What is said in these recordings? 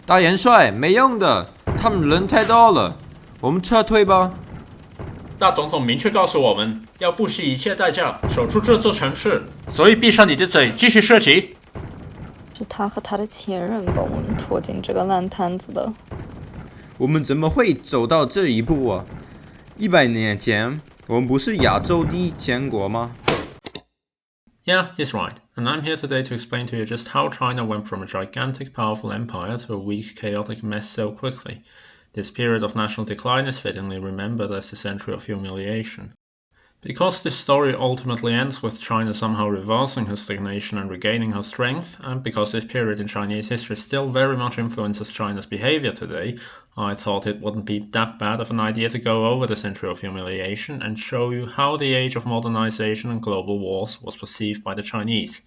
大元帅，没用的，他们人太多了，我们撤退吧。大总统明确告诉我们，要不惜一切代价守住这座城市，所以闭上你的嘴，继续射击。是他和他的前任把我们拖进这个烂摊子的。我们怎么会走到这一步啊？100年前，我们不是亚洲第一强国吗？ Yeah, he's right. And I'm here today to explain to you just how China went from a gigantic, powerful empire to a weak, chaotic mess so quickly. This period of national decline is fittingly remembered as the Century of Humiliation. Because this story ultimately ends with China somehow reversing her stagnation and regaining her strength, and because this period in Chinese history still very much influences China's behavior today, I thought it wouldn't be that bad of an idea to go over the Century of Humiliation and show you how the age of modernization and global wars was perceived by the Chinese.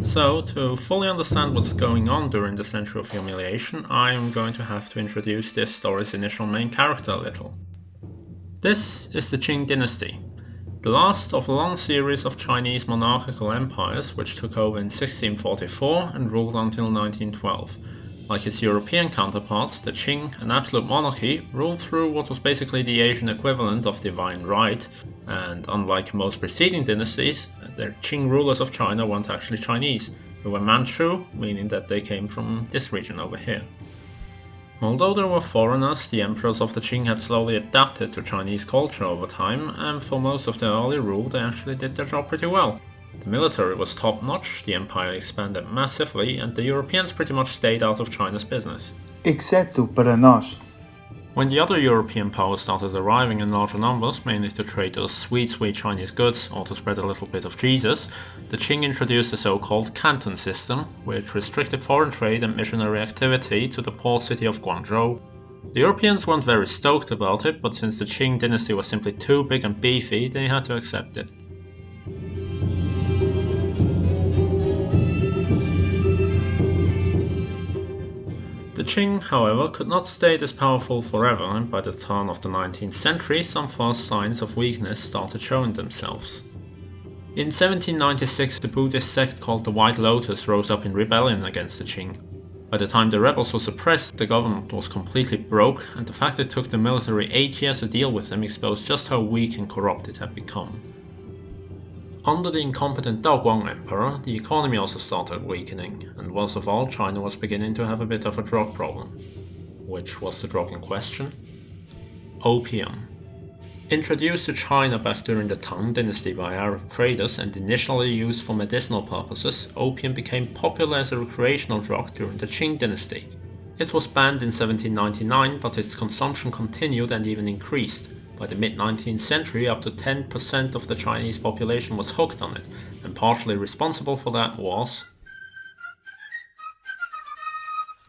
So, to fully understand what's going on during the Century of Humiliation, I am going to have to introduce this story's initial main character a little. This is the Qing dynasty, the last of a long series of Chinese monarchical empires which took over in 1644 and ruled until 1912. Like its European counterparts, the Qing, an absolute monarchy, ruled through what was basically the Asian equivalent of divine right, and unlike most preceding dynasties, the Qing rulers of China weren't actually Chinese, they were Manchu, meaning that they came from this region over here. Although they were foreigners, the emperors of the Qing had slowly adapted to Chinese culture over time, and for most of their early rule they actually did their job pretty well. The military was top-notch, the empire expanded massively, and the Europeans pretty much stayed out of China's business. Exceto para nós. When the other European powers started arriving in larger numbers, mainly to trade us sweet Chinese goods or to spread a little bit of Jesus, the Qing introduced the so-called Canton system, which restricted foreign trade and missionary activity to the port city of Guangzhou. The Europeans weren't very stoked about it, but since the Qing dynasty was simply too big and beefy, they had to accept it. The Qing, however, could not stay this powerful forever, and by the turn of the 19th century, some first signs of weakness started showing themselves. In 1796, the Buddhist sect called the White Lotus rose up in rebellion against the Qing. By the time the rebels were suppressed, the government was completely broke, and the fact it took the military 8 years to deal with them exposed just how weak and corrupt it had become. Under the incompetent Daoguang Emperor, the economy also started weakening, and worst of all, China was beginning to have a bit of a drug problem. Which was the drug in question? Opium. Introduced to China back during the Tang dynasty by Arab traders and initially used for medicinal purposes, opium became popular as a recreational drug during the Qing dynasty. It was banned in 1799, but its consumption continued and even increased. By the mid-19th century, up to 10% of the Chinese population was hooked on it, and partially responsible for that was...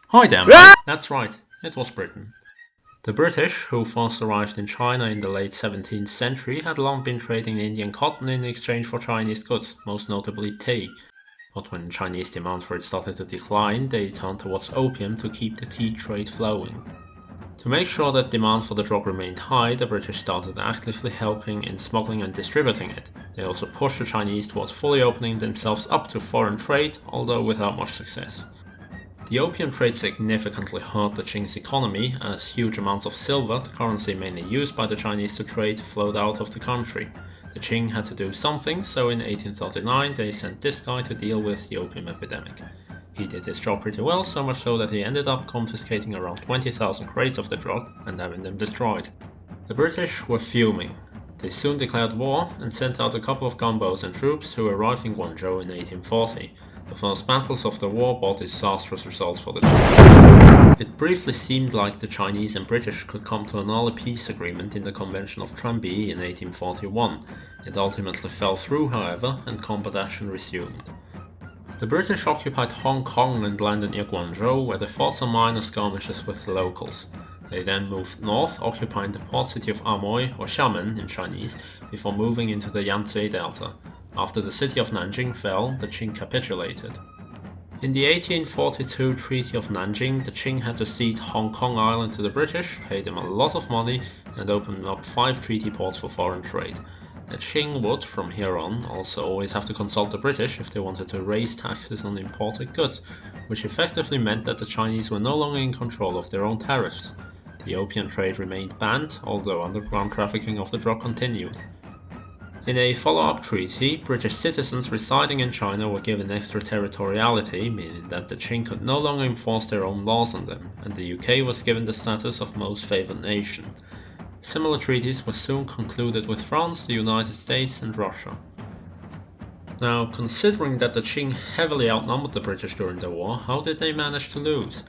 Hi there, man. That's right, it was Britain. The British, who first arrived in China in the late 17th century, had long been trading Indian cotton in exchange for Chinese goods, most notably tea. But when Chinese demand for it started to decline, they turned towards opium to keep the tea trade flowing. To make sure that demand for the drug remained high, the British started actively helping in smuggling and distributing it. They also pushed the Chinese towards fully opening themselves up to foreign trade, although without much success. The opium trade significantly hurt the Qing's economy, as huge amounts of silver, the currency mainly used by the Chinese to trade, flowed out of the country. The Qing had to do something, so in 1839 they sent this guy to deal with the opium epidemic. He did his job pretty well, so much so that he ended up confiscating around 20,000 crates of the drug and having them destroyed. The British were fuming. They soon declared war and sent out a couple of gunboats and troops who arrived in Guangzhou in 1840. The first battles of the war brought disastrous results for the Chinese. It briefly seemed like the Chinese and British could come to an early peace agreement in the Convention of Tranby in 1841. It ultimately fell through, however, and combat action resumed. The British occupied Hong Kong and landed near Guangzhou, where they fought some minor skirmishes with the locals. They then moved north, occupying the port city of Amoy, or Xiamen in Chinese, before moving into the Yat-sen Delta. After the city of Nanjing fell, the Qing capitulated. In the 1842 Treaty of Nanjing, the Qing had to cede Hong Kong Island to the British, pay them a lot of money, and open up 5 treaty ports for foreign trade. The Qing would, from here on, also always have to consult the British if they wanted to raise taxes on imported goods, which effectively meant that the Chinese were no longer in control of their own tariffs. The opium trade remained banned, although underground trafficking of the drug continued. In a follow-up treaty, British citizens residing in China were given extraterritoriality, meaning that the Qing could no longer enforce their own laws on them, and the UK was given the status of most favoured nation. Similar treaties were soon concluded with France, the United States, and Russia. Now, considering that the Qing heavily outnumbered the British during the war, how did they manage to lose?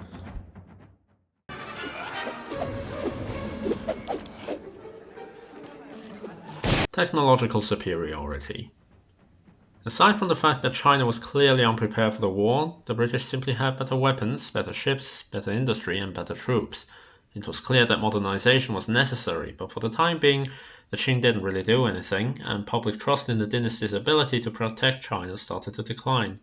Technological superiority. Aside from the fact that China was clearly unprepared for the war, the British simply had better weapons, better ships, better industry, and better troops. It was clear that modernization was necessary, but for the time being, the Qing didn't really do anything, and public trust in the dynasty's ability to protect China started to decline.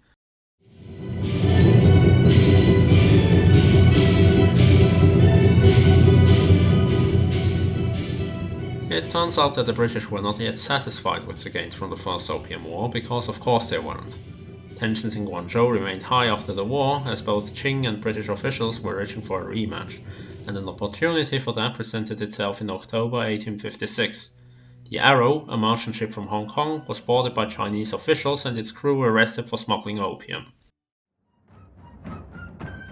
It turns out that the British were not yet satisfied with the gains from the First Opium War, because of course they weren't. Tensions in Guangzhou remained high after the war, as both Qing and British officials were reaching for a rematch, and an opportunity for that presented itself in October 1856. The Arrow, a merchant ship from Hong Kong, was boarded by Chinese officials and its crew arrested for smuggling opium.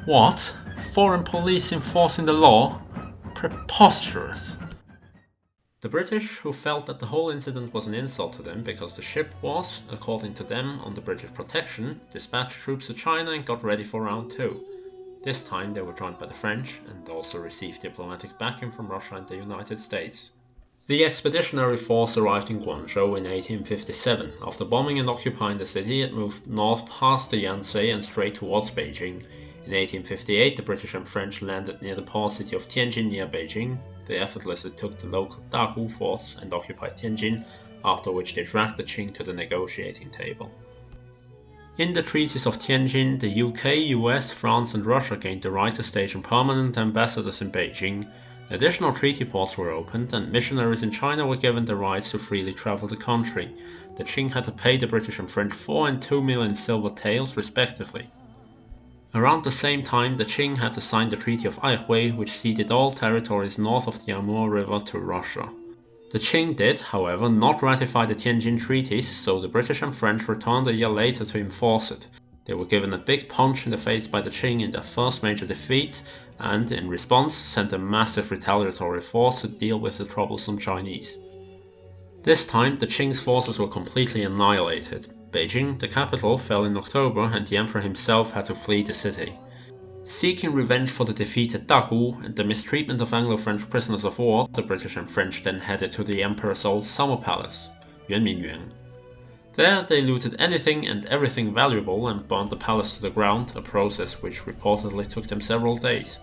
What? Foreign police enforcing the law? Preposterous! The British, who felt that the whole incident was an insult to them because the ship was, according to them, under British protection, dispatched troops to China and got ready for round 2. This time they were joined by the French and also received diplomatic backing from Russia and the United States. The expeditionary force arrived in Guangzhou in 1857. After bombing and occupying the city, it moved north past the Yat-sen and straight towards Beijing. In 1858, the British and French landed near the port city of Tianjin near Beijing. They effortlessly took the local Dagu forts and occupied Tianjin, after which they dragged the Qing to the negotiating table. In the treaties of Tianjin, the UK, US, France and Russia gained the right to station permanent ambassadors in Beijing. Additional treaty ports were opened, and missionaries in China were given the rights to freely travel the country. The Qing had to pay the British and French 4 and 2 million silver taels respectively. Around the same time, the Qing had to sign the Treaty of Aihui, which ceded all territories north of the Amur River to Russia. The Qing did, however, not ratify the Tianjin treaties, so the British and French returned a year later to enforce it. They were given a big punch in the face by the Qing in their first major defeat, and, in response, sent a massive retaliatory force to deal with the troublesome Chinese. This time, the Qing's forces were completely annihilated. Beijing, the capital, fell in October, and the emperor himself had to flee the city. Seeking revenge for the defeat at Dagu and the mistreatment of Anglo-French prisoners of war, the British and French then headed to the emperor's old summer palace, Yuanmingyuan. There, they looted anything and everything valuable and burned the palace to the ground, a process which reportedly took them several days.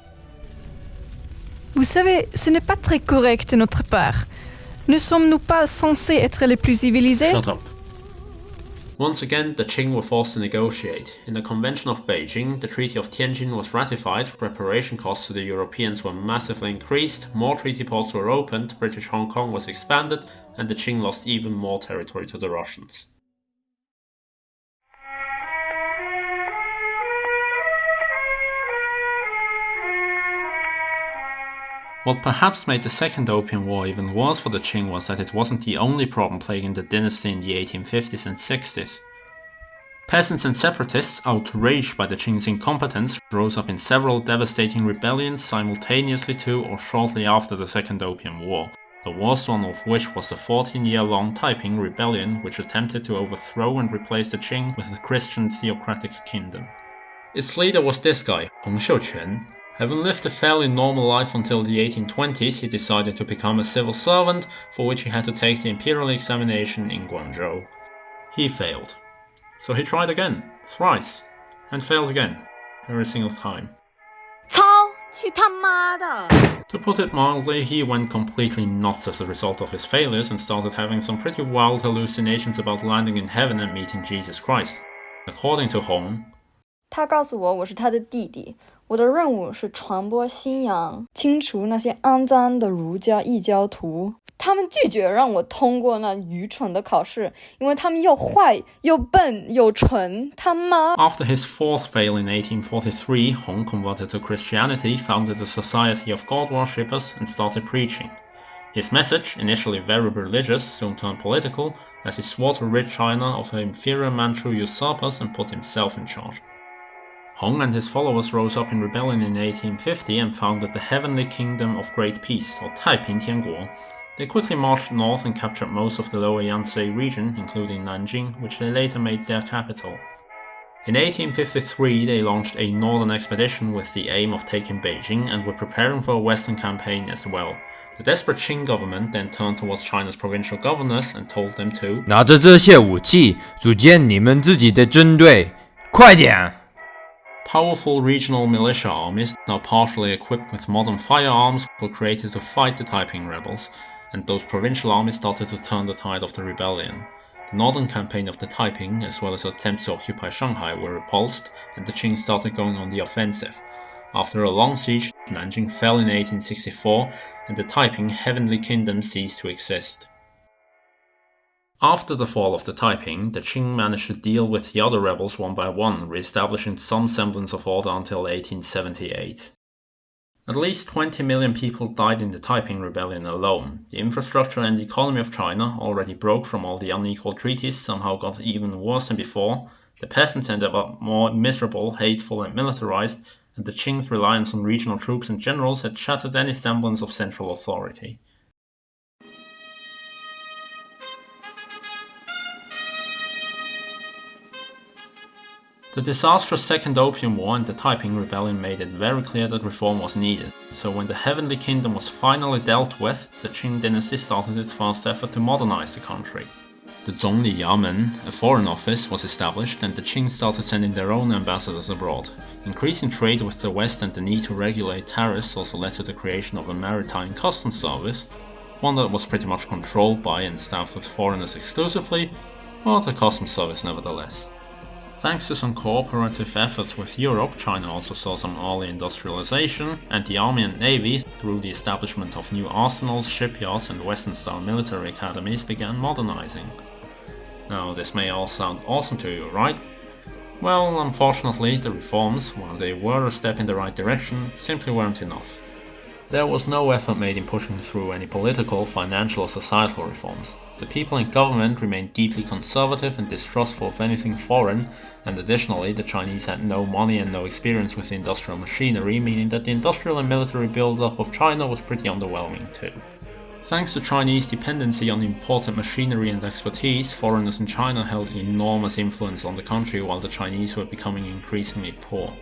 Vous savez, ce n'est pas très correct de notre part. Ne sommes-nous pas censés être les plus civilisés? Shut up. Once again, the Qing were forced to negotiate. In the Convention of Beijing, the Treaty of Tianjin was ratified, reparation costs to the Europeans were massively increased, more treaty ports were opened, British Hong Kong was expanded, and the Qing lost even more territory to the Russians. What perhaps made the Second Opium War even worse for the Qing was that it wasn't the only problem plaguing the dynasty in the 1850s and 60s. Peasants and separatists, outraged by the Qing's incompetence, rose up in several devastating rebellions simultaneously to or shortly after the Second Opium War, the worst one of which was the 14-year-long Taiping Rebellion, which attempted to overthrow and replace the Qing with a Christian theocratic kingdom. Its leader was this guy, Hong Xiuquan. Having lived a fairly normal life until the 1820s, he decided to become a civil servant, for which he had to take the imperial examination in Guangzhou. He failed. So he tried again, thrice, and failed again, every single time. 操！去他妈的！ To put it mildly, he went completely nuts as a result of his failures and started having some pretty wild hallucinations about landing in heaven and meeting Jesus Christ. According to Hong, 他告诉我是他的弟弟，我的任务是传播信仰，清除那些肮脏的儒家异教徒。他们拒绝让我通过那愚蠢的考试，因为他们又坏又笨又蠢，他妈。 After his fourth fail in 1843, Hong converted to Christianity, founded a society of god worshippers and started preaching. His message, initially very religious, soon turned political, as he swore to rid China of her inferior Manchu usurpers and put himself in charge. Hong and his followers rose up in rebellion in 1850 and founded the Heavenly Kingdom of Great Peace, or Taiping Tianguo. They quickly marched north and captured most of the lower Yat-sen region, including Nanjing, which they later made their capital. In 1853, they launched a northern expedition with the aim of taking Beijing and were preparing for a western campaign as well. The desperate Qing government then turned towards China's provincial governors and told them to 拿着这些武器，组建你们自己的军队，快点！ Powerful regional militia armies, now partially equipped with modern firearms, were created to fight the Taiping rebels, and those provincial armies started to turn the tide of the rebellion. The northern campaign of the Taiping, as well as attempts to occupy Shanghai, were repulsed, and the Qing started going on the offensive. After a long siege, Nanjing fell in 1864, and the Taiping Heavenly Kingdom ceased to exist. After the fall of the Taiping, the Qing managed to deal with the other rebels one by one, re-establishing some semblance of order until 1878. At least 20 million people died in the Taiping Rebellion alone. The infrastructure and the economy of China, already broke from all the unequal treaties, somehow got even worse than before. The peasants ended up more miserable, hateful and militarized, and the Qing's reliance on regional troops and generals had shattered any semblance of central authority. The disastrous Second Opium War and the Taiping Rebellion made it very clear that reform was needed, so when the Heavenly Kingdom was finally dealt with, the Qing dynasty started its first effort to modernize the country. The Zhongli Yamen, a foreign office, was established and the Qing started sending their own ambassadors abroad. Increasing trade with the West and the need to regulate tariffs also led to the creation of a maritime customs service, one that was pretty much controlled by and staffed with foreigners exclusively, but a customs service nevertheless. Thanks to some cooperative efforts with Europe, China also saw some early industrialization, and the army and navy, through the establishment of new arsenals, shipyards and Western-style military academies, began modernizing. Now, this may all sound awesome to you, right? Well, unfortunately, the reforms, while they were a step in the right direction, simply weren't enough. There was no effort made in pushing through any political, financial or societal reforms. The people in government remained deeply conservative and distrustful of anything foreign, and additionally the Chinese had no money and no experience with industrial machinery, meaning that the industrial and military build-up of China was pretty underwhelming too. Thanks to Chinese dependency on imported machinery and expertise, foreigners in China held enormous influence on the country while the Chinese were becoming increasingly poor.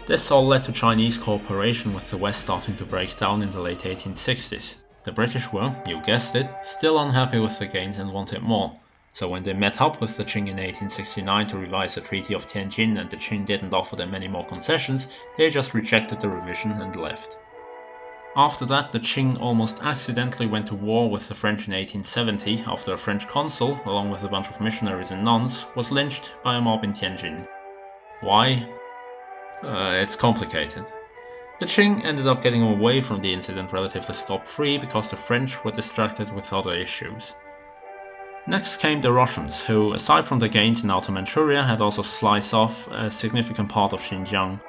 This all led to Chinese cooperation with the West starting to break down in the late 1860s. The British were, you guessed it, still unhappy with the gains and wanted more. So when they met up with the Qing in 1869 to revise the Treaty of Tianjin and the Qing didn't offer them any more concessions, they just rejected the revision and left. After that, the Qing almost accidentally went to war with the French in 1870 after a French consul, along with a bunch of missionaries and nuns, was lynched by a mob in Tianjin. Why? It's complicated. The Qing ended up getting away from the incident relatively scot-free because the French were distracted with other issues. Next came the Russians, who, aside from the gains in Outer Manchuria, had also sliced off a significant part of Xinjiang.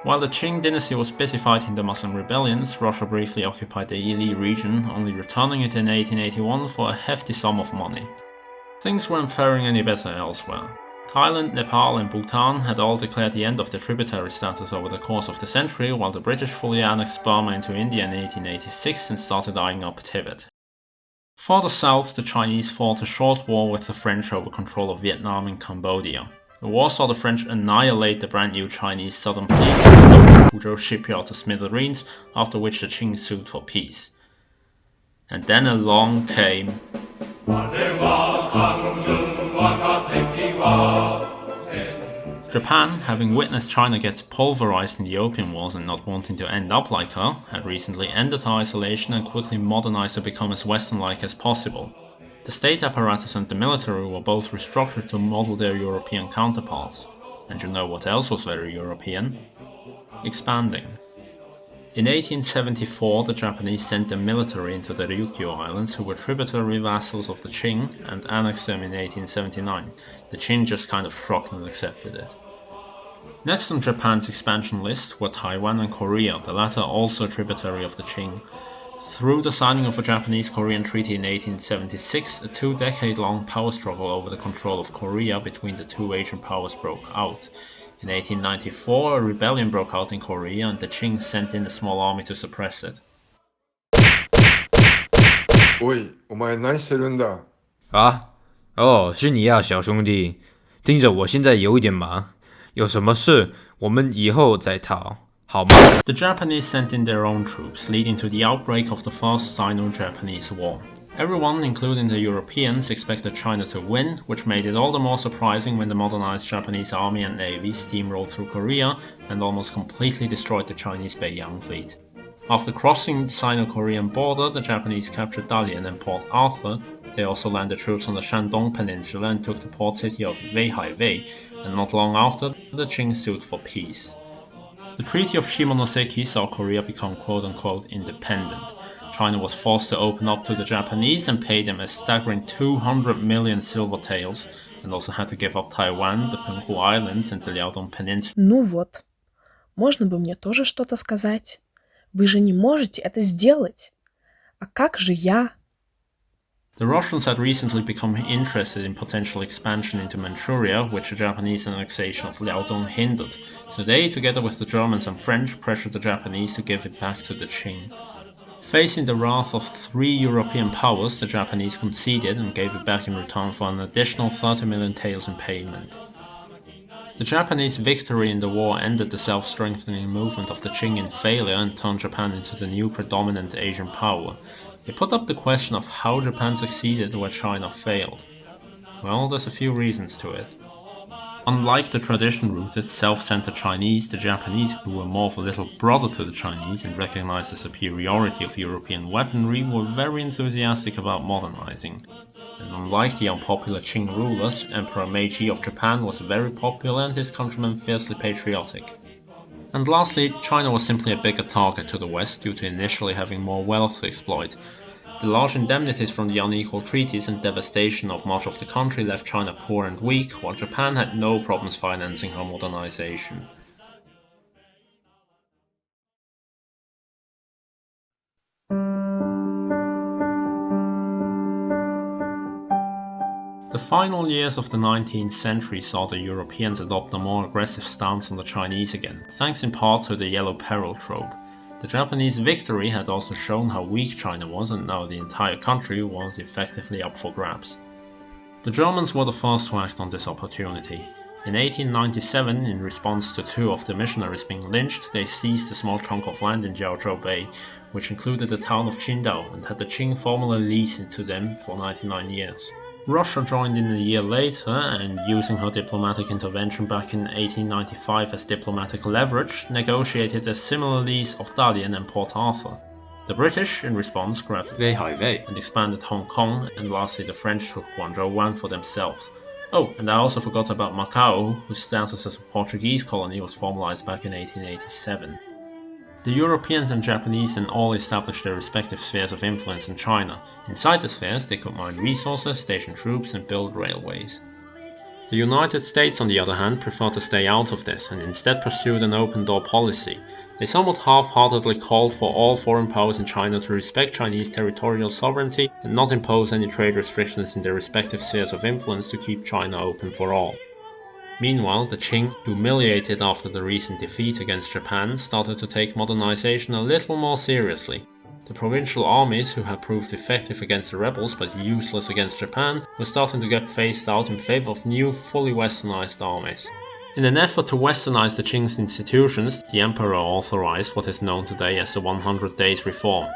While the Qing dynasty was busy fighting the Muslim rebellions, Russia briefly occupied the Ili region, only returning it in 1881 for a hefty sum of money. Things weren't faring any better elsewhere. Thailand, Nepal and Bhutan had all declared the end of their tributary status over the course of the century, while the British fully annexed Burma into India in 1886 and started eyeing up Tibet. Farther south, the Chinese fought a short war with the French over control of Vietnam and Cambodia. The war saw the French annihilate the brand new Chinese southern fleet and blow the Fuzhou shipyard to smithereens, after which the Qing sued for peace. And then along came Japan, having witnessed China get pulverized in the Opium Wars and not wanting to end up like her, had recently ended her isolation and quickly modernized to become as Western-like as possible. The state apparatus and the military were both restructured to model their European counterparts. And you know what else was very European? Expanding. In 1874, the Japanese sent their military into the Ryukyu Islands, who were tributary vassals of the Qing, and annexed them in 1879. The Qing just kind of shrugged and accepted it. Next on Japan's expansion list were Taiwan and Korea, the latter also tributary of the Qing. Through the signing of a Japanese-Korean treaty in 1876, a 2-decade-long power struggle over the control of Korea between the two Asian powers broke out. In 1894, a rebellion broke out in Korea, and the Qing sent in a small army to suppress it. 喂，お前何してるんだ？啊，哦，是你呀，小兄弟。听着，我现在有一点忙，有什么事我们以后再讨，好吗？ The Japanese sent in their own troops, leading to the outbreak of the First Sino-Japanese War. Everyone, including the Europeans, expected China to win, which made it all the more surprising when the modernized Japanese army and navy steamrolled through Korea and almost completely destroyed the Chinese Beiyang fleet. After crossing the Sino-Korean border, the Japanese captured Dalian and Port Arthur. They also landed troops on the Shandong Peninsula and took the port city of Weihaiwei, and not long after, the Qing sued for peace. The Treaty of Shimonoseki saw Korea become quote-unquote independent. China was forced to open up to the Japanese and pay them a staggering 200 million silver taels, and also had to give up Taiwan, the Penghu Islands, and the Liaodong Peninsula. Ну вот, можно бы мне тоже что-то сказать. Вы же не можете это сделать. А как же я? The Russians had recently become interested in potential expansion into Manchuria, which the Japanese annexation of Liaodong hindered, so they, together with the Germans and French, pressured the Japanese to give it back to the Qing. Facing the wrath of 3 European powers, the Japanese conceded and gave it back in return for an additional 30 million taels in payment. The Japanese victory in the war ended the self-strengthening movement of the Qing in failure and turned Japan into the new predominant Asian power. It put up the question of how Japan succeeded where China failed. Well, there's a few reasons to it. Unlike the tradition-rooted, self-centered Chinese, the Japanese, who were more of a little brother to the Chinese and recognized the superiority of European weaponry, were very enthusiastic about modernizing. And unlike the unpopular Qing rulers, Emperor Meiji of Japan was very popular and his countrymen fiercely patriotic. And lastly, China was simply a bigger target to the West due to initially having more wealth to exploit. The large indemnities from the unequal treaties and devastation of much of the country left China poor and weak, while Japan had no problems financing her modernization. The final years of the 19th century saw the Europeans adopt a more aggressive stance on the Chinese again, thanks in part to the Yellow Peril trope. The Japanese victory had also shown how weak China was, and now the entire country was effectively up for grabs. The Germans were the first to act on this opportunity. In 1897, in response to 2 of the missionaries being lynched, they seized a small chunk of land in Jiaozhou Bay, which included the town of Qingdao, and had the Qing formally lease it to them for 99 years. Russia joined in a year later, and using her diplomatic intervention back in 1895 as diplomatic leverage, negotiated a similar lease of Dalian and Port Arthur. The British, in response, grabbed Weihaiwei and expanded Hong Kong, and lastly the French took Guangzhou for themselves. Oh, and I also forgot about Macau, whose status as a Portuguese colony was formalized back in 1887. The Europeans and Japanese then all established their respective spheres of influence in China. Inside the spheres, they could mine resources, station troops, and build railways. The United States, on the other hand, preferred to stay out of this and instead pursued an open-door policy. They somewhat half-heartedly called for all foreign powers in China to respect Chinese territorial sovereignty and not impose any trade restrictions in their respective spheres of influence to keep China open for all. Meanwhile, the Qing, humiliated after the recent defeat against Japan, started to take modernization a little more seriously. The provincial armies, who had proved effective against the rebels but useless against Japan, were starting to get phased out in favor of new, fully westernized armies. In an effort to westernize the Qing's institutions, the emperor authorized what is known today as the 100 Days Reform.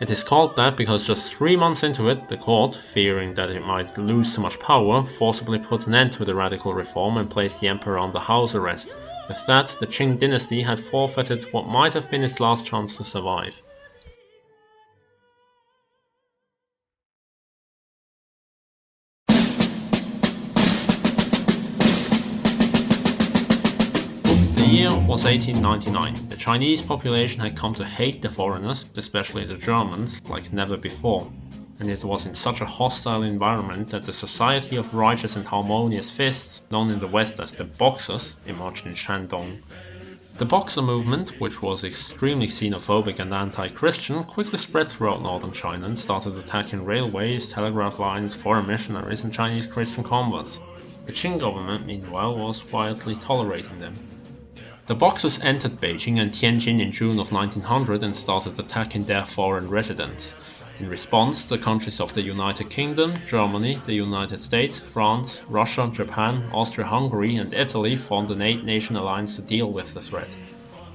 It is called that because just 3 months into it, the court, fearing that it might lose too much power, forcibly put an end to the radical reform and placed the emperor under house arrest. With that, the Qing dynasty had forfeited what might have been its last chance to survive. was 1899. The Chinese population had come to hate the foreigners, especially the Germans, like never before. And it was in such a hostile environment that the Society of Righteous and Harmonious Fists, known in the West as the Boxers, emerged in Shandong. The Boxer movement, which was extremely xenophobic and anti-Christian, quickly spread throughout northern China and started attacking railways, telegraph lines, foreign missionaries and Chinese Christian converts. The Qing government, meanwhile, was quietly tolerating them. The Boxers entered Beijing and Tianjin in June of 1900 and started attacking their foreign residents. In response, the countries of the United Kingdom, Germany, the United States, France, Russia, Japan, Austria-Hungary and Italy formed an 8-nation alliance to deal with the threat.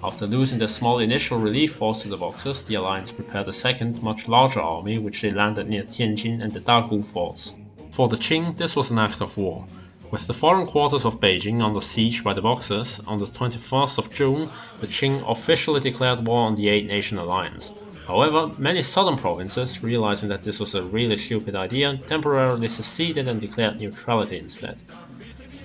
After losing the small initial relief force to the Boxers, the alliance prepared a second, much larger army which they landed near Tianjin and the Dagu forts. For the Qing, this was an act of war. With the foreign quarters of Beijing under siege by the Boxers, on the 21st of June, the Qing officially declared war on the 8-nation alliance. However, many southern provinces, realizing that this was a really stupid idea, temporarily seceded and declared neutrality instead.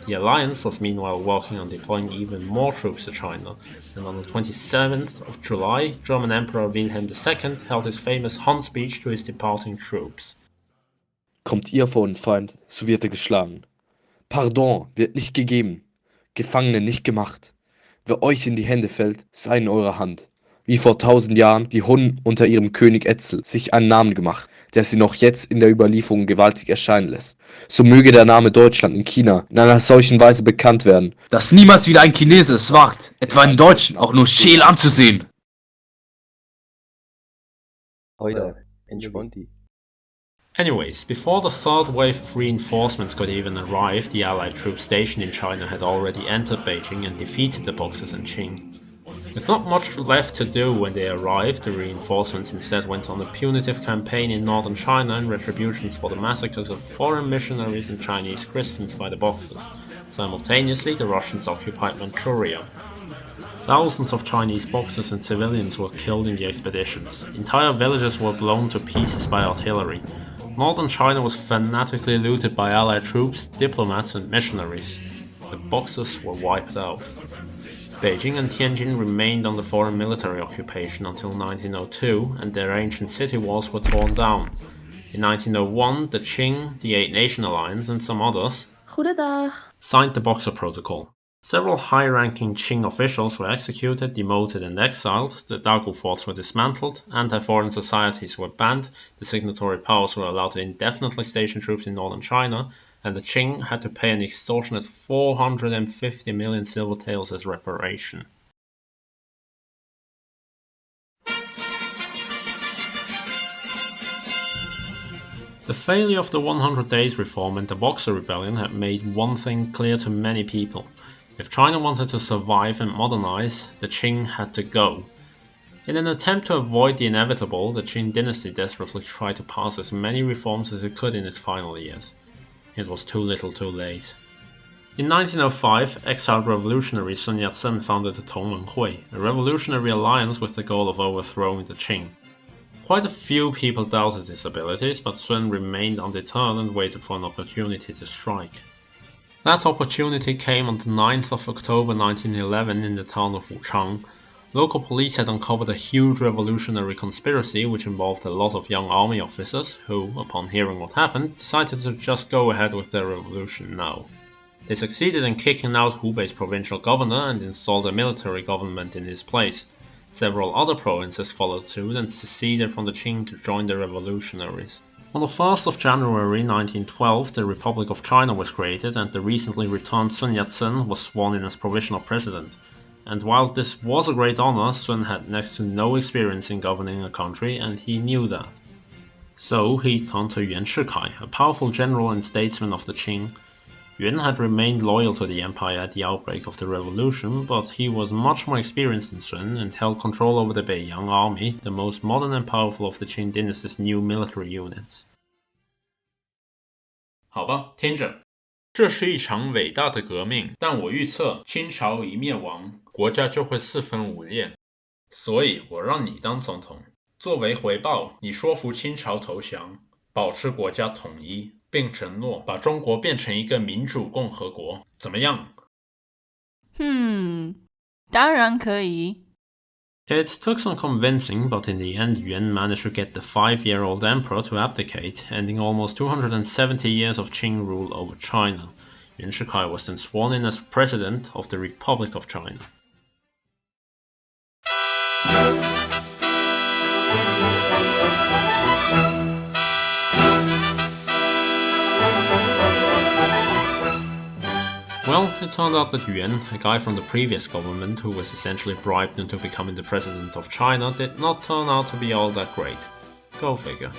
The alliance was meanwhile working on deploying even more troops to China, and on the 27th of July, German Emperor Wilhelm II held his famous Hun speech to his departing troops. Kommt ihr vor den Feind, so wird er geschlagen. Pardon wird nicht gegeben, Gefangene nicht gemacht. Wer euch in die Hände fällt, sei in eurer Hand. Wie vor 1000 Jahren die Hun unter ihrem König Etzel sich einen Namen gemacht, der sie noch jetzt in der Überlieferung gewaltig erscheinen lässt. So möge der Name Deutschland in China in einer solchen Weise bekannt werden, dass niemals wieder ein Chinese es wagt, etwa einen Deutschen auch nur scheel anzusehen. Heute, entspannt dich. Anyways, before the third wave of reinforcements could even arrive, the Allied troops stationed in China had already entered Beijing and defeated the Boxers and Qing. With not much left to do when they arrived, the reinforcements instead went on a punitive campaign in northern China in retributions for the massacres of foreign missionaries and Chinese Christians by the Boxers. Simultaneously, the Russians occupied Manchuria. Thousands of Chinese Boxers and civilians were killed in the expeditions. Entire villages were blown to pieces by artillery. Northern China was fanatically looted by Allied troops, diplomats and missionaries. The Boxers were wiped out. Beijing and Tianjin remained under foreign military occupation until 1902, and their ancient city walls were torn down. In 1901, the Qing, the 8-Nation Alliance and some others signed the Boxer Protocol. Several high-ranking Qing officials were executed, demoted and exiled, the Dagu forts were dismantled, anti-foreign societies were banned, the signatory powers were allowed to indefinitely station troops in northern China, and the Qing had to pay an extortionate 450 million silver taels as reparation. The failure of the 100 Days Reform and the Boxer Rebellion had made one thing clear to many people. If China wanted to survive and modernize, the Qing had to go. In an attempt to avoid the inevitable, the Qing dynasty desperately tried to pass as many reforms as it could in its final years. It was too little too late. In 1905, exiled revolutionary Sun Yat-sen founded the Tongmenghui, a revolutionary alliance with the goal of overthrowing the Qing. Quite a few people doubted his abilities, but Sun remained undeterred and waited for an opportunity to strike. That opportunity came on the 9th of October 1911 in the town of Wuchang. Local police had uncovered a huge revolutionary conspiracy which involved a lot of young army officers who, upon hearing what happened, decided to just go ahead with their revolution now. They succeeded in kicking out Hubei's provincial governor and installed a military government in his place. Several other provinces followed suit and seceded from the Qing to join the revolutionaries. On the 1st of January 1912, the Republic of China was created and the recently returned Sun Yat-sen was sworn in as provisional president. And while this was a great honor, Sun had next to no experience in governing a country, and he knew that. So he turned to Yuan Shikai, a powerful general and statesman of the Qing. Yuan had remained loyal to the empire at the outbreak of the revolution, but he was much more experienced than Sun and held control over the Beiyang army, the most modern and powerful of the Qing dynasty's new military units. 好吧，听着，这是一场伟大的革命，但我预测清朝一灭亡，国家就会四分五裂，所以我让你当总统。作为回报，你说服清朝投降，保持国家统一，并承诺把中国变成一个民主共和国，怎么样？当然可以。 It took some convincing, but in the end Yuan managed to get the 5-year-old emperor to abdicate, ending almost 270 years of Qing rule over China. Yuan Shikai was then sworn in as president of the Republic of China. Well, it turned out that Yuan, a guy from the previous government who was essentially bribed into becoming the president of China, did not turn out to be all that great. Go figure.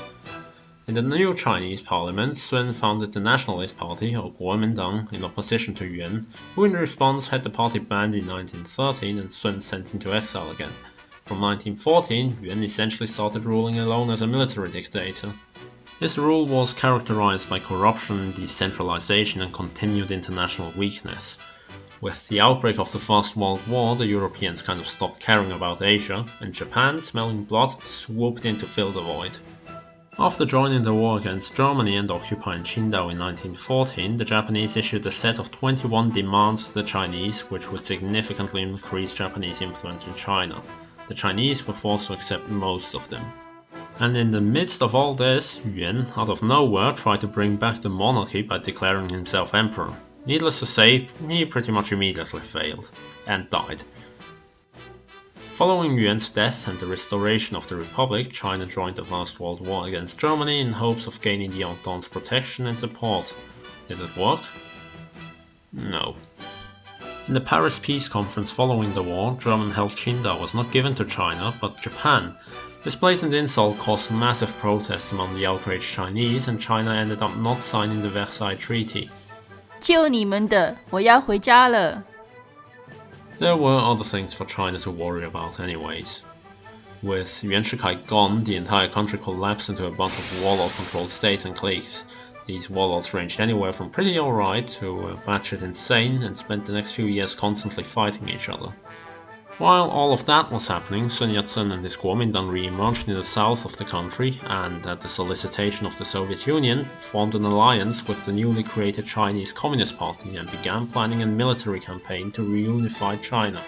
In the new Chinese parliament, Sun founded the Nationalist Party, or Kuomintang, in opposition to Yuan, who in response had the party banned in 1913 and Sun sent into exile again. From 1914, Yuan essentially started ruling alone as a military dictator. His rule was characterized by corruption, decentralization, and continued international weakness. With the outbreak of the First World War, the Europeans kind of stopped caring about Asia, and Japan, smelling blood, swooped in to fill the void. After joining the war against Germany and occupying Qingdao in 1914, the Japanese issued a set of 21 demands to the Chinese, which would significantly increase Japanese influence in China. The Chinese were forced to accept most of them. And in the midst of all this, Yuan, out of nowhere, tried to bring back the monarchy by declaring himself emperor. Needless to say, he pretty much immediately failed, and died. Following Yuan's death and the restoration of the Republic, China joined the First World War against Germany in hopes of gaining the Entente's protection and support. Did it work? No. In the Paris Peace Conference following the war, German-held Qingdao was not given to China, but Japan. This blatant insult caused massive protests among the outraged Chinese, and China ended up not signing the Versailles Treaty. 就你们的，我要回家了。 There were other things for China to worry about anyways. With Yuan Shikai gone, the entire country collapsed into a bunch of warlord-controlled states and cliques. These warlords ranged anywhere from pretty alright to batshit insane and spent the next few years constantly fighting each other. While all of that was happening, Sun Yat-sen and his Kuomintang re-emerged in the south of the country and, at the solicitation of the Soviet Union, formed an alliance with the newly created Chinese Communist Party and began planning a military campaign to reunify China.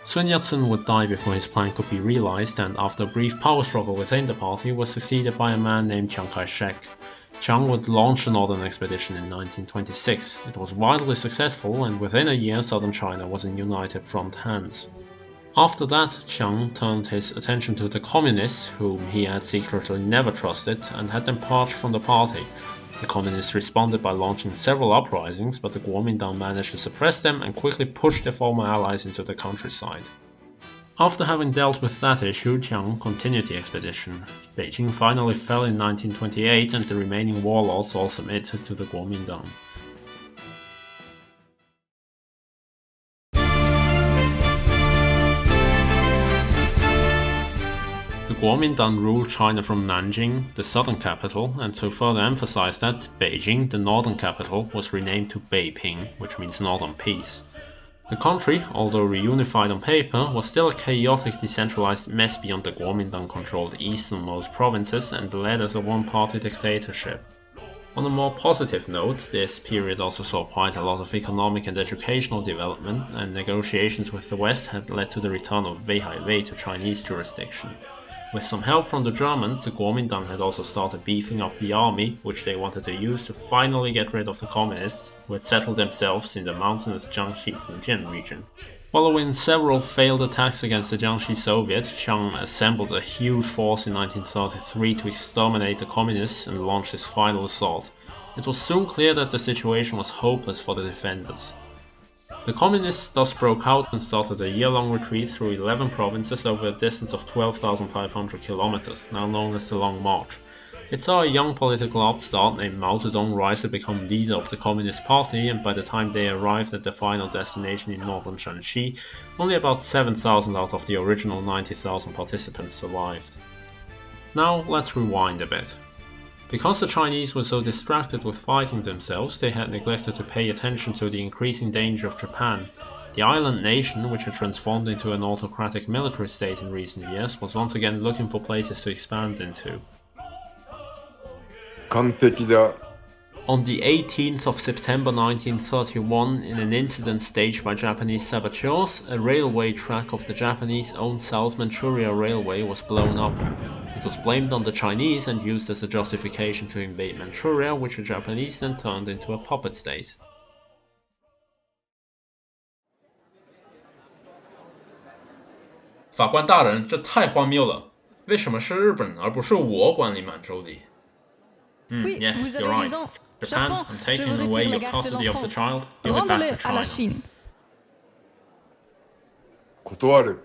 Sun Yat-sen would die before his plan could be realized, and after a brief power struggle within the party was succeeded by a man named Chiang Kai-shek. Chiang would launch the Northern Expedition in 1926. It was wildly successful, and within a year southern China was in united front hands. After that, Chiang turned his attention to the communists, whom he had secretly never trusted, and had them purged from the party. The communists responded by launching several uprisings, but the Kuomintang managed to suppress them and quickly pushed their former allies into the countryside. After having dealt with that issue, Chiang continued the expedition. Beijing finally fell in 1928, and the remaining warlords all submitted to the Kuomintang. The Kuomintang ruled China from Nanjing, the southern capital, and to further emphasize that, Beijing, the northern capital, was renamed to Beiping, which means Northern Peace. The country, although reunified on paper, was still a chaotic decentralized mess beyond the Kuomintang-controlled easternmost provinces and led as a one-party dictatorship. On a more positive note, this period also saw quite a lot of economic and educational development, and negotiations with the West had led to the return of Weihai to Chinese jurisdiction. With some help from the Germans, the Kuomintang had also started beefing up the army, which they wanted to use to finally get rid of the communists, who had settled themselves in the mountainous Jiangxi-Fujian region. Following several failed attacks against the Jiangxi Soviet, Chiang assembled a huge force in 1933 to exterminate the communists and launch his final assault. It was soon clear that the situation was hopeless for the defenders. The communists thus broke out and started a year-long retreat through 11 provinces over a distance of 12,500 kilometers, now known as the Long March. It saw a young political upstart named Mao Zedong rise to become leader of the Communist Party, and by the time they arrived at their final destination in northern Shanxi, only about 7,000 out of the original 90,000 participants survived. Now let's rewind a bit. Because the Chinese were so distracted with fighting themselves, they had neglected to pay attention to the increasing danger of Japan. The island nation, which had transformed into an autocratic military state in recent years, was once again looking for places to expand into. 完璧だ。On the 18th of September 1931, in an incident staged by Japanese saboteurs, a railway track of the Japanese-owned South Manchuria Railway was blown up. It was blamed on the Chinese and used as a justification to invade Manchuria, which the Japanese then turned into a puppet state. 法官大人，这太荒谬了！为什么是日本而不是我管理满洲的？Oui, yes, vous you're avez right. raison. Japan, Japon, I'm je taking retire away la your garde de custody of the l'enfant. child. Give it back Rendez-le to à la China. Chine. 断る。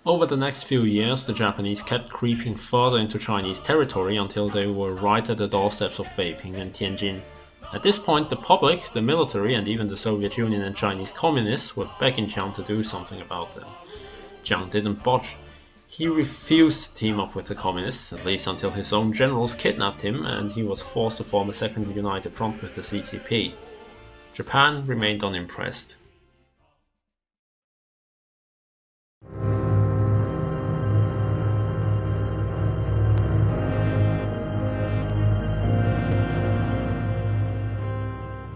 Over the next few years, the Japanese kept creeping further into Chinese territory until they were right at the doorsteps of Beiping and Tianjin. At this point, the public, the military, and even the Soviet Union and Chinese communists were begging Jiang to do something about them. Jiang didn't budge. He refused to team up with the communists, at least until his own generals kidnapped him and he was forced to form a second united front with the CCP. Japan remained unimpressed.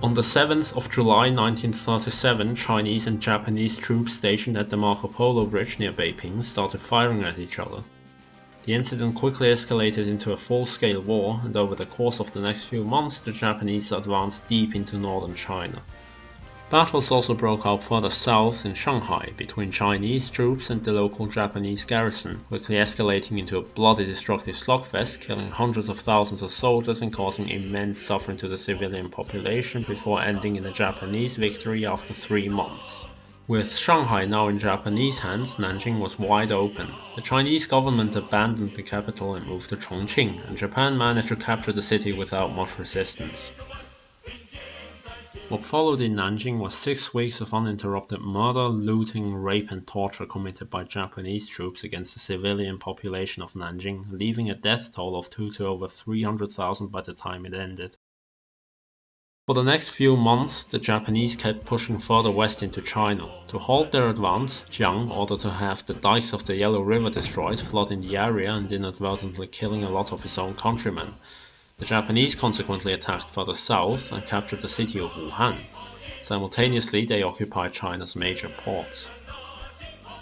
On the 7th of July 1937, Chinese and Japanese troops stationed at the Marco Polo Bridge near Beiping started firing at each other. The incident quickly escalated into a full-scale war, and over the course of the next few months, the Japanese advanced deep into northern China. Battles also broke out further south in Shanghai between Chinese troops and the local Japanese garrison, quickly escalating into a bloody destructive slugfest, killing hundreds of thousands of soldiers and causing immense suffering to the civilian population before ending in a Japanese victory after 3 months. With Shanghai now in Japanese hands, Nanjing was wide open. The Chinese government abandoned the capital and moved to Chongqing, and Japan managed to capture the city without much resistance. What followed in Nanjing was 6 weeks of uninterrupted murder, looting, rape and torture committed by Japanese troops against the civilian population of Nanjing, leaving a death toll of 2 to over 300,000 by the time it ended. For the next few months, the Japanese kept pushing further west into China. To halt their advance, Jiang ordered to have the dikes of the Yellow River destroyed, flooding the area and inadvertently killing a lot of his own countrymen. The Japanese consequently attacked further south and captured the city of Wuhan. Simultaneously, they occupied China's major ports.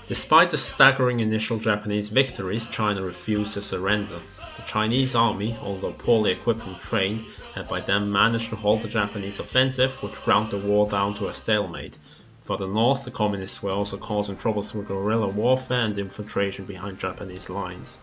Despite the staggering initial Japanese victories, China refused to surrender. The Chinese army, although poorly equipped and trained, had by then managed to halt the Japanese offensive, which ground the war down to a stalemate. Further north, the communists were also causing trouble through guerrilla warfare and infiltration behind Japanese lines.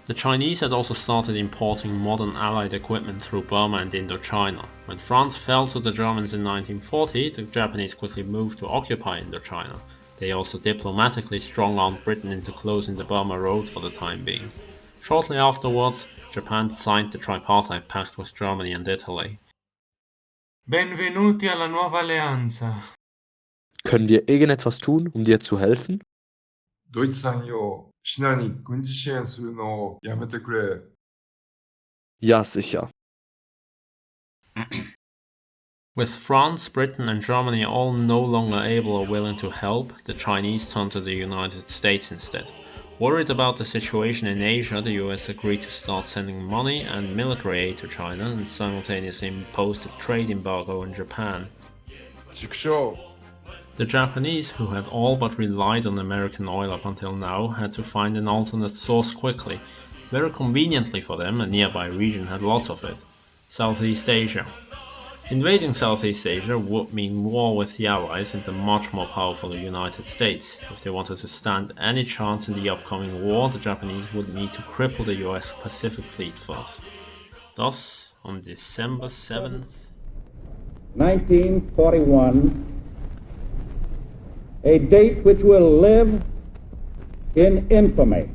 The Chinese had also started importing modern Allied equipment through Burma and Indochina. When France fell to the Germans in 1940, the Japanese quickly moved to occupy Indochina. They also diplomatically strong-armed Britain into closing the Burma Road for the time being. Shortly afterwards, Japan signed the Tripartite Pact with Germany and Italy. Benvenuti alla nuova alleanza. Können wir irgendetwas tun, um dir zu helfen? ドイツさんよ、シナに軍事支援するのをやめてくれ。Ja, sicher. With France, Britain and Germany all no longer able or willing to help, the Chinese turned to the United States instead. Worried about the situation in Asia, the US agreed to start sending money and military aid to China and simultaneously imposed a trade embargo on Japan. 畜生。 The Japanese, who had all but relied on American oil up until now, had to find an alternate source quickly. Very conveniently for them, a nearby region had lots of it: Southeast Asia. Invading Southeast Asia would mean war with the Allies and the much more powerful United States. If they wanted to stand any chance in the upcoming war, the Japanese would need to cripple the US Pacific Fleet first. Thus, on December 7th, 1941, a date which will live in infamy,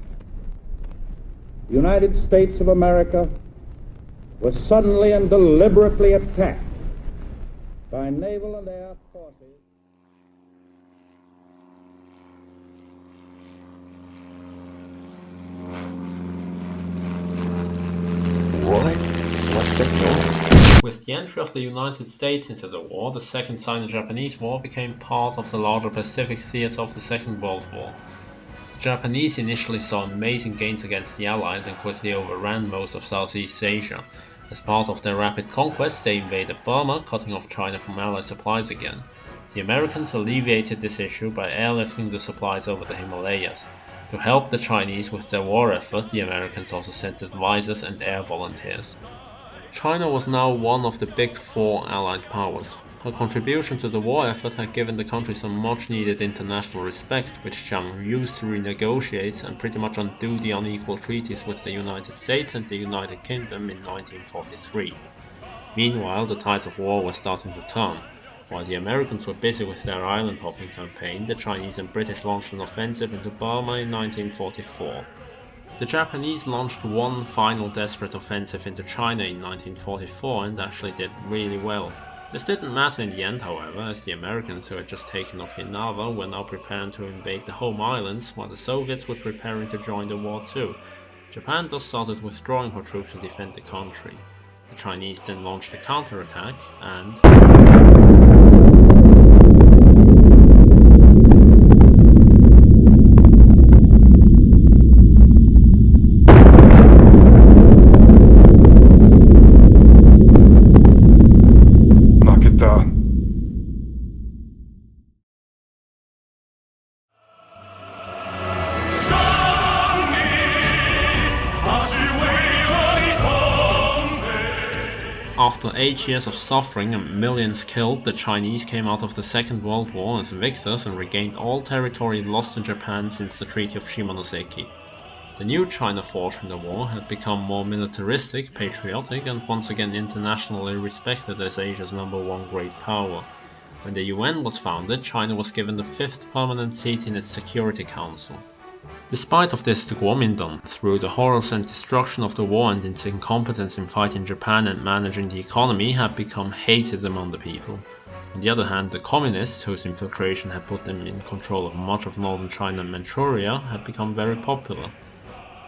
the United States of America was suddenly and deliberately attacked by naval and air forces. What? What's that noise? with the entry of the United States into the war, the Second Sino-Japanese War became part of the larger Pacific theater of the Second World War. The Japanese initially saw amazing gains against the Allies and quickly overran most of Southeast Asia. As part of their rapid conquest, they invaded Burma, cutting off China from Allied supplies again. The Americans alleviated this issue by airlifting the supplies over the Himalayas. To help the Chinese with their war effort, the Americans also sent advisors and air volunteers. China was now one of the big four Allied powers. Her contribution to the war effort had given the country some much-needed international respect, which Chiang used to renegotiate and pretty much undo the unequal treaties with the United States and the United Kingdom in 1943. Meanwhile, the tides of war were starting to turn. While the Americans were busy with their island-hopping campaign, the Chinese and British launched an offensive into Burma in 1944. The Japanese launched one final desperate offensive into China in 1944 and actually did really well. This didn't matter in the end, however, as the Americans, who had just taken Okinawa, were now preparing to invade the home islands, while the Soviets were preparing to join the war too. Japan thus started withdrawing her troops to defend the country. The Chinese then launched a counterattack and... After 8 years of suffering and millions killed, the Chinese came out of the Second World War as victors and regained all territory lost to Japan since the Treaty of Shimonoseki. The new China fought in the war had become more militaristic, patriotic, and once again internationally respected as Asia's #1 great power. When the UN was founded, China was given the 5th permanent seat in its Security Council. Despite of this, the Kuomintang, through the horrors and destruction of the war and its incompetence in fighting Japan and managing the economy, had become hated among the people. On the other hand, the communists, whose infiltration had put them in control of much of northern China and Manchuria, had become very popular.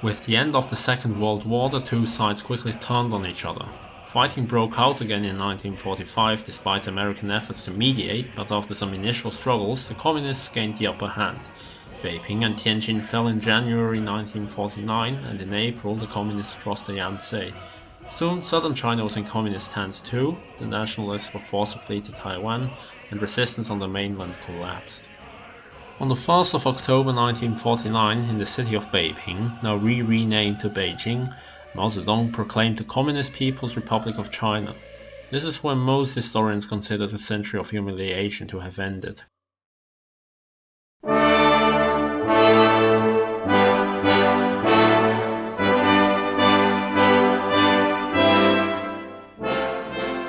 With the end of the Second World War, the two sides quickly turned on each other. Fighting broke out again in 1945 despite American efforts to mediate, but after some initial struggles, the communists gained the upper hand. Beiping and Tianjin fell in January 1949, and in April the communists crossed the Yat-sen. Soon southern China was in communist hands too, the nationalists were forced to flee to Taiwan, and resistance on the mainland collapsed. On the 1st of October 1949, in the city of Beiping, now renamed to Beijing, Mao Zedong proclaimed the Communist People's Republic of China. This is when most historians consider the Century of Humiliation to have ended.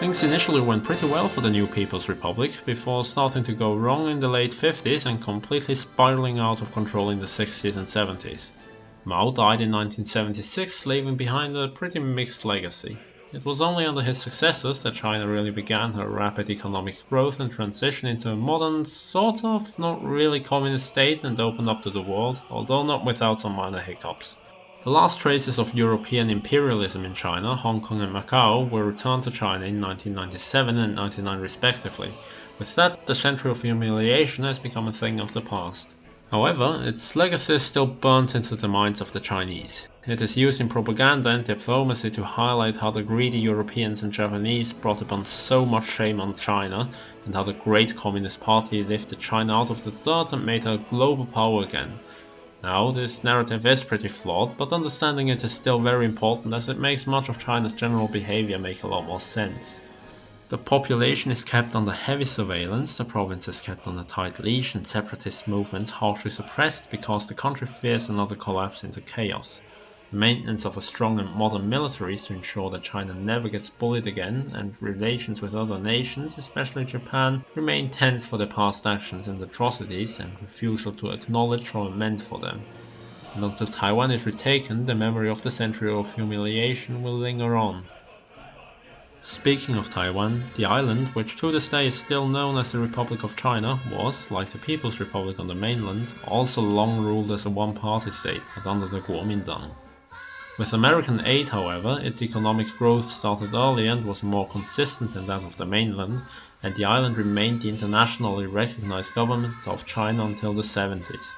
Things initially went pretty well for the new People's Republic, before starting to go wrong in the late 50s and completely spiraling out of control in the 60s and 70s. Mao died in 1976, leaving behind a pretty mixed legacy. It was only under his successors that China really began her rapid economic growth and transition into a modern, sort of, not really communist state and opened up to the world, although not without some minor hiccups. The last traces of European imperialism in China, Hong Kong and Macau, were returned to China in 1997 and 1999 respectively. With that, the Century of Humiliation has become a thing of the past. However, its legacy is still burnt into the minds of the Chinese. It is used in propaganda and diplomacy to highlight how the greedy Europeans and Japanese brought upon so much shame on China, and how the great Communist Party lifted China out of the dirt and made her a global power again. Now, this narrative is pretty flawed, but understanding it is still very important as it makes much of China's general behavior make a lot more sense. The population is kept under heavy surveillance, the province is kept on a tight leash, and separatist movements harshly suppressed because the country fears another collapse into chaos. The maintenance of a strong and modern military is to ensure that China never gets bullied again, and relations with other nations, especially Japan, remain tense for their past actions and atrocities and refusal to acknowledge or amend for them. And until Taiwan is retaken, the memory of the Century of Humiliation will linger on. Speaking of Taiwan, the island, which to this day is still known as the Republic of China, was, like the People's Republic on the mainland, also long ruled as a one-party state, but under the Kuomintang. With American aid, however, its economic growth started early and was more consistent than that of the mainland, and the island remained the internationally recognized government of China until the 70s.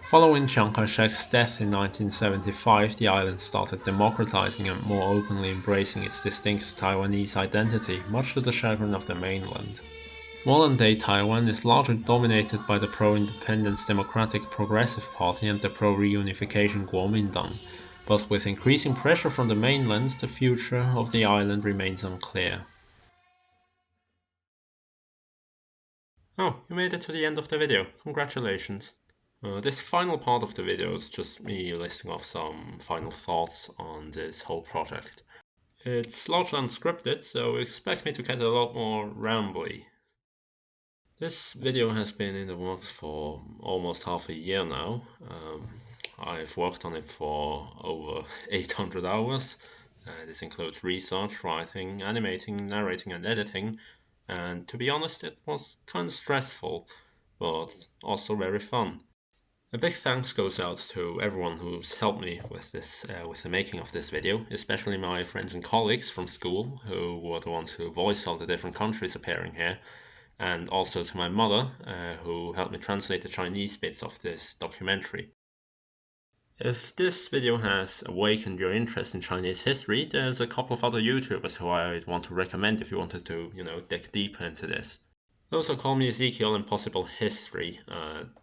Following Chiang Kai-shek's death in 1975, the island started democratizing and more openly embracing its distinct Taiwanese identity, much to the chagrin of the mainland. Modern-day Taiwan is largely dominated by the pro-independence Democratic Progressive Party and the pro-reunification Kuomintang, but with increasing pressure from the mainland, the future of the island remains unclear. Oh, you made it to the end of the video. Congratulations. This final part of the video is just me listing off some final thoughts on this whole project. It's largely unscripted, so expect me to get a lot more rambly. This video has been in the works for almost half a year now. I've worked on it for over 800 hours. This includes research, writing, animating, narrating, and editing. And to be honest, it was kind of stressful, but also very fun. A big thanks goes out to everyone who's helped me with this, with the making of this video, especially my friends and colleagues from school, who were the ones who voiced all the different countries appearing here, and also to my mother, who helped me translate the Chinese bits of this documentary. If this video has awakened your interest in Chinese history, there's a couple of other YouTubers who I'd want to recommend if you wanted to, dig deeper into this. Those are Call Me Ezekiel and Possible History.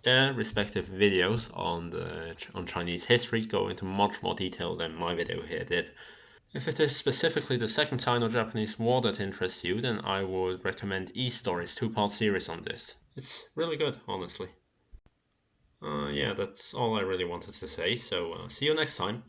Their respective videos on Chinese history go into much more detail than my video here did. If it is specifically the Second Sino-Japanese War that interests you, then I would recommend E-Story's 2-part series on this. It's really good, honestly. Yeah, that's all I really wanted to say, so see you next time.